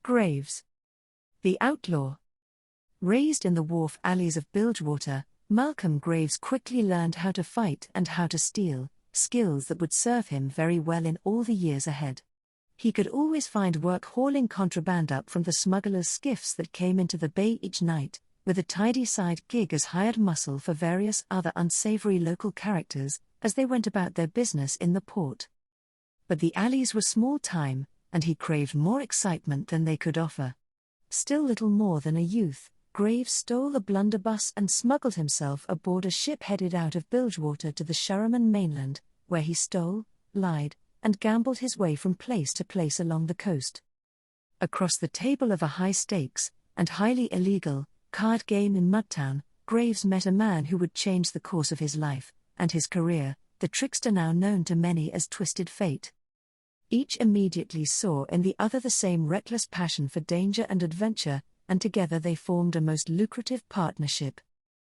Graves. The outlaw. Raised in the wharf alleys of Bilgewater, Malcolm Graves quickly learned how to fight and how to steal, skills that would serve him very well in all the years ahead. He could always find work hauling contraband up from the smugglers' skiffs that came into the bay each night, with a tidy side gig as hired muscle for various other unsavory local characters as they went about their business in the port. But the alleys were small time, and he craved more excitement than they could offer. Still little more than a youth, Graves stole a blunderbuss and smuggled himself aboard a ship headed out of Bilgewater to the Sherriman mainland, where he stole, lied, and gambled his way from place to place along the coast. Across the table of a high-stakes, and highly illegal, card game in Mudtown, Graves met a man who would change the course of his life, and his career, the trickster now known to many as Twisted Fate. Each immediately saw in the other the same reckless passion for danger and adventure, and together they formed a most lucrative partnership.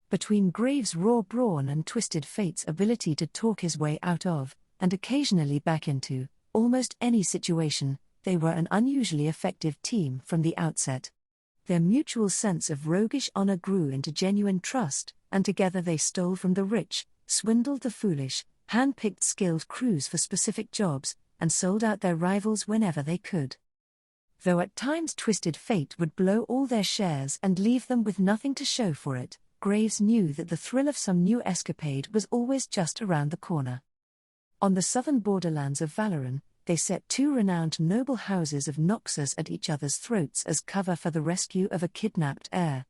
Between Graves' raw brawn and Twisted Fate's ability to talk his way out of, and occasionally back into, almost any situation, they were an unusually effective team from the outset. Their mutual sense of roguish honor grew into genuine trust, and together they stole from the rich, swindled the foolish, hand-picked skilled crews for specific jobs, and sold out their rivals whenever they could. Though at times Twisted Fate would blow all their shares and leave them with nothing to show for it, Graves knew that the thrill of some new escapade was always just around the corner. On the southern borderlands of Valoran, they set two renowned noble houses of Noxus at each other's throats as cover for the rescue of a kidnapped heir.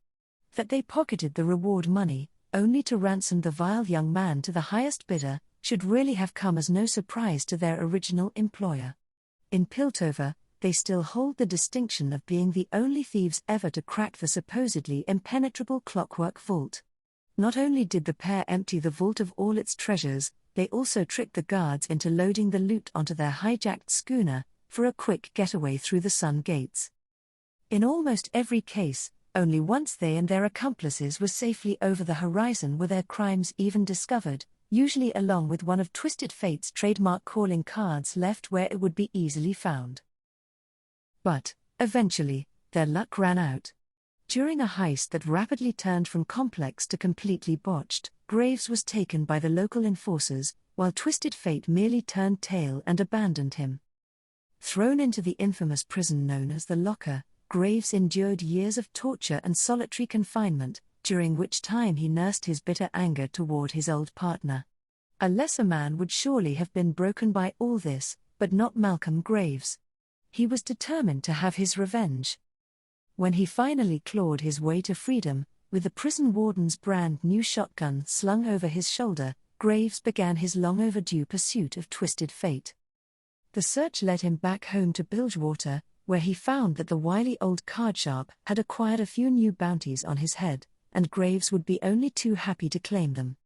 That they pocketed the reward money, only to ransom the vile young man to the highest bidder, should really have come as no surprise to their original employer. In Piltover, they still hold the distinction of being the only thieves ever to crack the supposedly impenetrable clockwork vault. Not only did the pair empty the vault of all its treasures, they also tricked the guards into loading the loot onto their hijacked schooner, for a quick getaway through the Sun Gates. In almost every case, only once they and their accomplices were safely over the horizon were their crimes even discovered, usually along with one of Twisted Fate's trademark calling cards left where it would be easily found. But, eventually, their luck ran out. During a heist that rapidly turned from complex to completely botched, Graves was taken by the local enforcers, while Twisted Fate merely turned tail and abandoned him. Thrown into the infamous prison known as the Locker, Graves endured years of torture and solitary confinement, during which time he nursed his bitter anger toward his old partner. A lesser man would surely have been broken by all this, but not Malcolm Graves. He was determined to have his revenge. When he finally clawed his way to freedom, with the prison warden's brand new shotgun slung over his shoulder, Graves began his long overdue pursuit of Twisted Fate. The search led him back home to Bilgewater, where he found that the wily old cardsharp had acquired a few new bounties on his head, and Graves would be only too happy to claim them.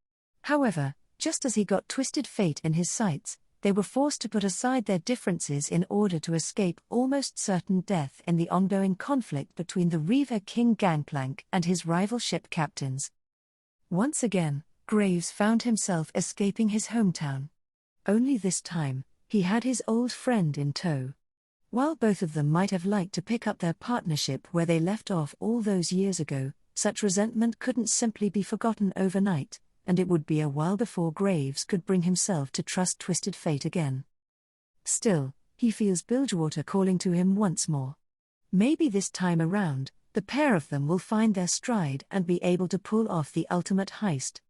However, just as he got Twisted Fate in his sights, they were forced to put aside their differences in order to escape almost certain death in the ongoing conflict between the Reaver King Gangplank and his rival ship captains. Once again, Graves found himself escaping his hometown. Only this time, he had his old friend in tow. While both of them might have liked to pick up their partnership where they left off all those years ago, such resentment couldn't simply be forgotten overnight, and it would be a while before Graves could bring himself to trust Twisted Fate again. Still, he feels Bilgewater calling to him once more. Maybe this time around, the pair of them will find their stride and be able to pull off the ultimate heist.